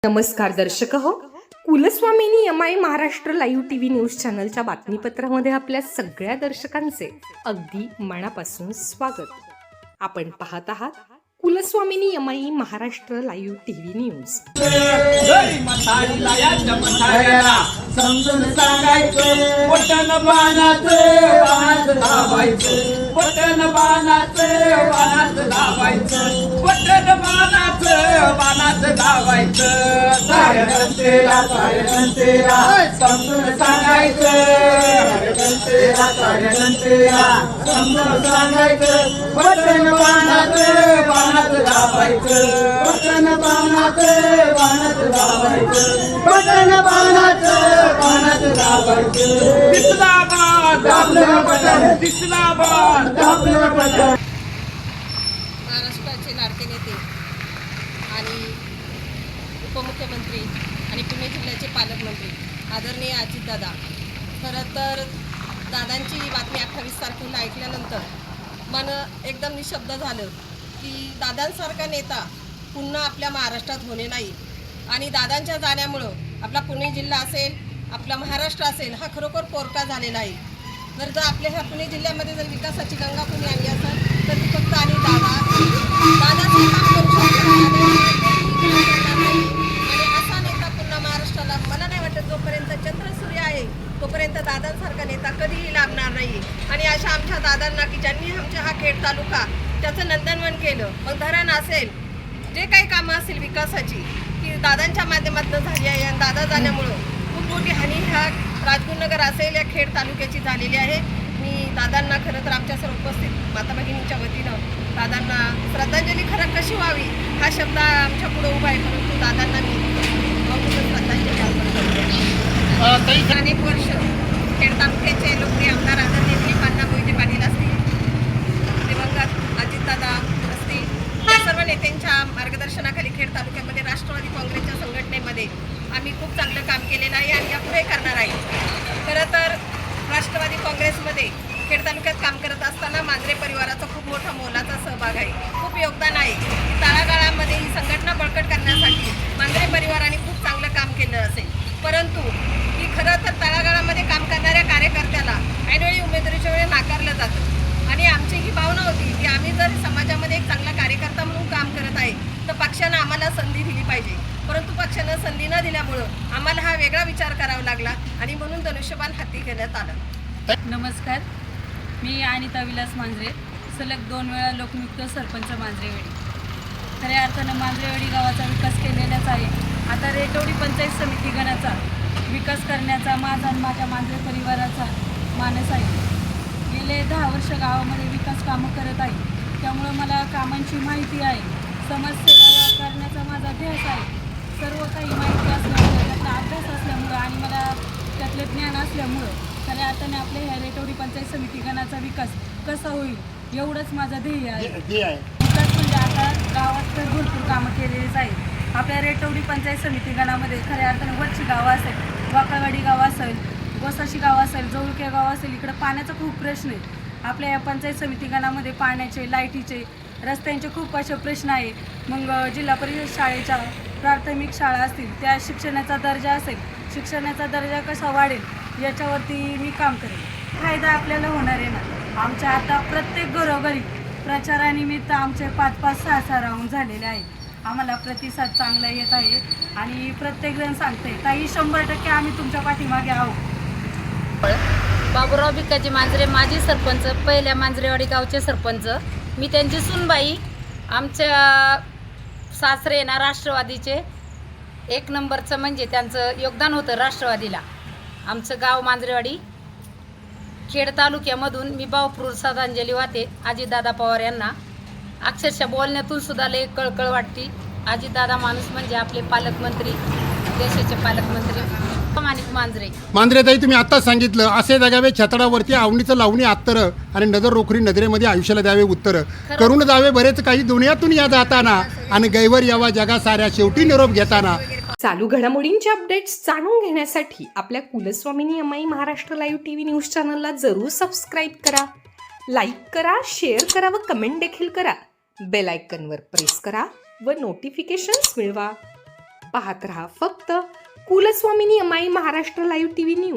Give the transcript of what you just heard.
नमस्कार दर्शक हो, Kulswamini MI Maharashtra live TV news चॅनलच्या बातमीपत्रामध्ये आपल्या सगळ्या दर्शकांचे अगदी मनापासून स्वागत. आपण पाहत आहात Kulswamini MI Maharashtra live TV news. समजून सांगायचं बटन बाणाचं बाणात लावायचं, बटन बाणाचं बाणात लावायचं, बटन बाणाचं बाणात लावायचं. साऱ्या घंटेला समजून सांगायचं, साऱ्या घंटेला समजून सांगायचं, बटन बाणाचं बाणात लावायचं, बटन बाणाचं बाणात लावायचं, बटन बाणाचं बाणात लावायचं. दिसला बाण दाबलं बटन, दिसला बाण दाबलं बटन. महाराष्ट्राचे लाडके नेते आणि उपमुख्यमंत्री आणि पुणे जिल्ह्याचे पालकमंत्री आदरणीय अजितदादा, खरं तर दादांची बातमी 28 तारखेला ऐकल्यानंतर मन एकदम निशब्द झालं की दादांसारखा नेता पुन्हा आपल्या महाराष्ट्रात होणे नाही. आणि दादांच्या जाण्यामुळं आपला पुणे जिल्हा असेल, आपला महाराष्ट्र असेल, हा खरोखर पोरका झालेला आहे. जर आपल्या ह्या पुणे जिल्ह्यामध्ये जर विकासाची गंगा कोणी आणली असेल तर ती फक्त आणि दादाच काम करू शकतो. आणि असा नेता पुन्हा महाराष्ट्राला, मला नाही वाटत जोपर्यंत चंद्रसूर्य आहे तोपर्यंत दादांसारखा नेता कधीही लाभणार नाही. आणि अशा आमच्या दादांना की ज्यांनी आमच्या हा खेड तालुका त्याचं नंदनवन केलं, मग धरण असेल, जे काही कामं असतील विकासाची की दादांच्या माध्यमातून झाली आहे. आणि दादा जाण्यामुळं खूप मोठी हानी ह्या राजगुरुनगर असेल या खेड तालुक्याची झालेली आहे. मी दादांना खरं तर आमच्या सर्व उपस्थित माता भगिनींच्या वतीनं दादांना श्रद्धांजली खरं कशी व्हावी हा शब्द आमच्या पुढे उभा आहे, परंतु दादांना मी श्रद्धांजली अर्पण करते. अनेक वर्ष खेड तालुक्याचे लोकप्रिय आमदार आदरणीय दिलीपांना मोहिते पाटील असतील, दिवंगत अजितदादा असतील, या सर्व नेत्यांच्या मार्गदर्शनाखाली खेड तालुक्यामध्ये राष्ट्रवादी काँग्रेसच्या संघटनेमध्ये आम्ही खूप चांगलं काम केलेलं आहे आणि यापुढे करणार आहे. खरं तर राष्ट्रवादी काँग्रेसमध्ये खेड तालुक्यात काम करत असताना मांजरे परिवाराचा खूप मोठा मोलाचा सहभाग आहे, खूप योगदान आहे. तळागाळामध्ये ही संघटना बळकट करण्यासाठी मांजरे परिवाराने खूप चांगलं काम केलं असेल, परंतु की खरं तर तळागाळामध्ये काम करणाऱ्या कार्यकर्त्याला ऐनवेळी उमेदवारीच्या वेळी नाकारलं जातं. आणि आमची ही भावना होती की आम्ही जर समाजामध्ये एक चांगला कार्यकर्ता म्हणून काम करत आहे तर पक्षानं आम्हाला संधी दिली पाहिजे, परंतु पक्षानं संधी न दिल्यामुळं आम्हाला हा वेगळा विचार करावा लागला आणि म्हणून धनुष्यबाण हाती घेण्यात आलं. नमस्कार, मी अनिता विलास मांजरे, सलग 2 वेळा लोकनियुक्त सरपंच मांजरेवाडी. खऱ्या अर्थानं मांजरेवाडी गावाचा विकास केलेलाच आहे. आता रेटवडी पंचायत समिती गणाचा विकास करण्याचा माझा आणि माझ्या मांजरे परिवाराचा मानस आहे. गेले 10 वर्ष गावामध्ये विकास कामं करत आहे, त्यामुळं मला कामांची माहिती आहे. समाजसेवा करण्याचा माझा ध्यास आहे. सर्व काही माहिती असल्यामुळं, त्यातला अभ्यास असल्यामुळं आणि मला त्यातलं ज्ञान असल्यामुळं खऱ्या अर्थाने आपल्या ह्या रेटवडी पंचायत समिती गणाचा विकास कसा होईल एवढंच माझं ध्येय आहे. विकास म्हणजे आता गावात तर भरपूर कामं केलेलीच आहेत. आपल्या रेटवडी पंचायत समिती गणामध्ये खऱ्या अर्थाने वरची गावं असेल, वाकळवाडी गाव असेल, गोसाशी गाव असेल, जवळके गाव असेल, इकडं पाण्याचा खूप प्रश्न आहे. आपल्या या पंचायत समिती गणामध्ये पाण्याचे, लाईटीचे, रस्त्यांचे खूप असे प्रश्न आहे. मग जिल्हा परिषद शाळेच्या प्राथमिक शाळा असतील, त्या शिक्षणाचा दर्जा असेल, शिक्षणाचा दर्जा कसा वाढेल याच्यावरती मी काम करेन. फायदा आपल्याला होणार आहे ना. आमच्या आता प्रत्येक घरोघरी प्रचारानिमित्त आमचे 5-5, 6-6 राऊंड झालेले आहे. आम्हाला प्रतिसाद चांगला येत आहे आणि प्रत्येकजण सांगते ताई 100% आम्ही तुमच्या पाठीमागे आहोत. बाबूराव भिकाजी मांजरे माजी सरपंच, पहिल्या मांजरेवाडी गावचे सरपंच. मी त्यांची सूनबाई. आमच्या सासरे ना राष्ट्रवादीचे 1 नंबरचं म्हणजे त्यांचं योगदान होतं राष्ट्रवादीला. आमचं गाव मांजरेवाडी खेड तालुक्यामधून मी भावपूर्ण श्रद्धांजली वाहते अजितदादा पवार यांना. अक्षरशः बोलण्यातून सुद्धा लय कळकळ वाटते. अजितदादा माणूस म्हणजे आपले पालकमंत्री, देशाचे पालकमंत्री माणिक मांजरे. मांजरेताई, तुम्ही आत्ताच सांगितलं असे जगावे छतडावरती आवणीचं लावणी आत्तर आणि नजर रोखरी नजरेमध्ये आयुष्याला द्यावे उत्तर. करून जावे बरेच काही दुनियातून या जाताना आणि गैवर यावा जगा साऱ्या शेवटी निरोप घेताना. चालू घडामोडींचे अपडेट्स जाणून घेण्यासाठी आपल्या Kulswamini MI Maharashtra live TV news चॅनलला जरूर सबस्क्राईब करा, लाईक करा, शेअर करा व कमेंट देखील करा. बेल आयकॉनवर प्रेस करा व नोटिफिकेशन्स मिळवा. पाहत रहा फक्त कुलस्वामिनी अमाई महाराष्ट्र लाईव्ह टीव्ही न्यूज.